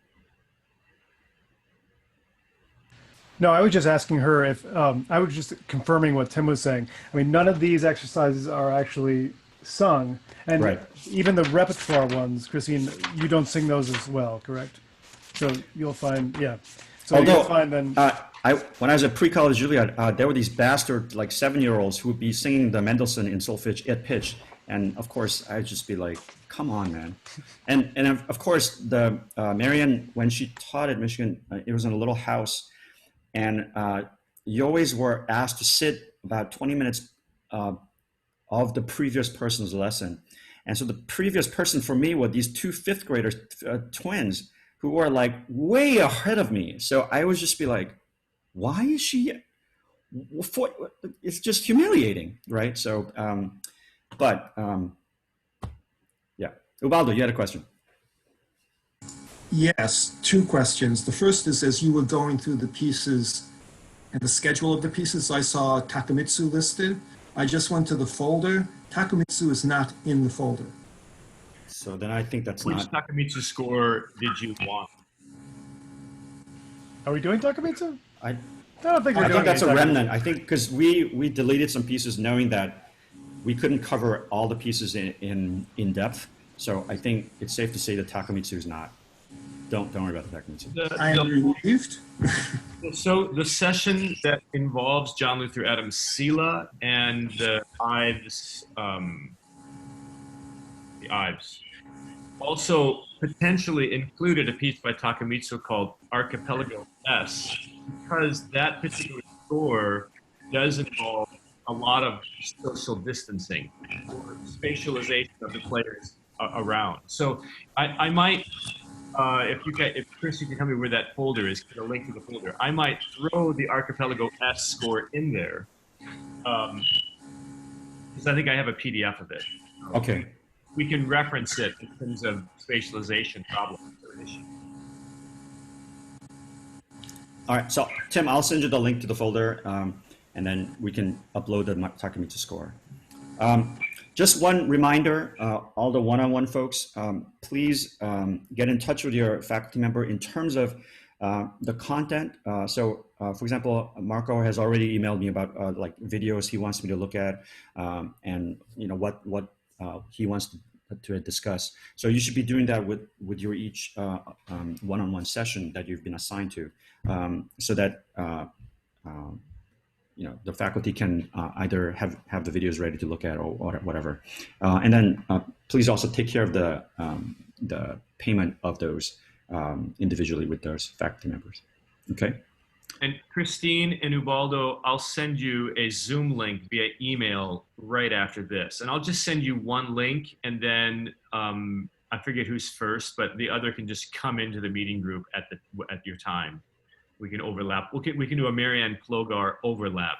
No, I was just asking her if, I was just confirming what Tim was saying. I mean, none of these exercises are actually sung. And right. Even the repertoire ones, Christine, you don't sing those as well, correct? So you'll find, yeah. So Although, you'll find then. When I was at pre-college Juilliard, there were these bastard like 7-year-olds who would be singing the Mendelssohn in solfege at pitch, and of course I'd just be like, "Come on, man!" And of course the Marianne, when she taught at Michigan, it was in a little house, and you always were asked to sit about 20 minutes of the previous person's lesson, and so the previous person for me were these two fifth graders, twins, who were like way ahead of me. So I would just be like, why is she? It's just humiliating, right? So, yeah. Ubaldo, you had a question. Yes, two questions. The first is, as you were going through the pieces and the schedule of the pieces, I saw Takamitsu listed. I just went to the folder. Takamitsu is not in the folder. So then I think that's Which not. Takamitsu score did you want? Are we doing Takamitsu? I don't think we're I doing think that's a any remnant. I think because we deleted some pieces knowing that we couldn't cover all the pieces in depth. So I think it's safe to say that Takamitsu is not. Don't worry about the Takamitsu. I am relieved. So the session that involves John Luther Adams Sila and the Ives, also potentially included a piece by Takamitsu called Archipelago S, because that particular score does involve a lot of social distancing or spatialization of the players around. So I might, if Chris, you can tell me where that folder is, get a link to the folder. I might throw the Archipelago S score in there, because I think I have a PDF of it. Okay. We can reference it in terms of spatialization problems or issues. All right, so Tim, I'll send you the link to the folder, and then we can upload the Takamitsu score. Just one reminder, all the one-on-one folks, please get in touch with your faculty member in terms of the content. For example, Marco has already emailed me about like videos he wants me to look at, and what he wants to discuss. So you should be doing that with your each one-on-one session that you've been assigned to, so that the faculty can either have the videos ready to look at or whatever. And then please also take care of the payment of those individually with those faculty members. Okay. And Christine and Ubaldo, I'll send you a Zoom link via email right after this. And I'll just send you one link, and then I forget who's first, but the other can just come into the meeting group at your time. We can overlap. We can do a Marianne Plogar overlap.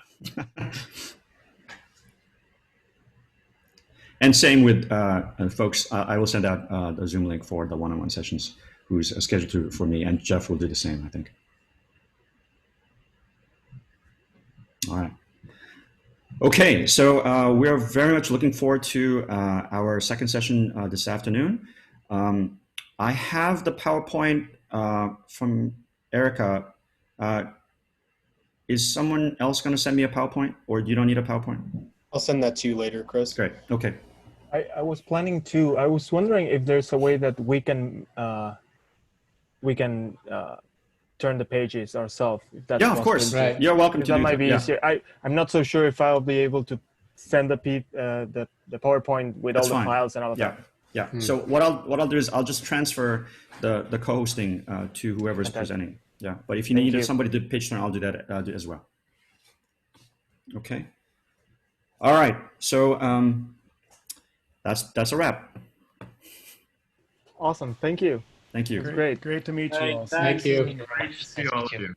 And same with folks. I will send out the Zoom link for the one-on-one sessions who's scheduled for me, and Jeff will do the same, I think. All right. Okay, so we're very much looking forward to our second session this afternoon. I have the PowerPoint from Erica. Is someone else going to send me a PowerPoint, or you don't need a PowerPoint? I'll send that to you later, Chris. Great. Okay. I was planning to. I was wondering if there's a way that we can turn the pages ourselves. If that's yeah, of course. Right. You're welcome to that do might that. be Yeah. easier. I'm not so sure if I'll be able to send the PowerPoint with That's all the fine. files and all of that. Yeah. So what I'll do is I'll just transfer the co-hosting to whoever's presenting. Yeah. But if you need somebody to page turn, I'll do that as well. Okay. All right. So that's a wrap. Awesome. Thank you. Thank you. Great. Great to meet you all. Thank you. Great to see all of you.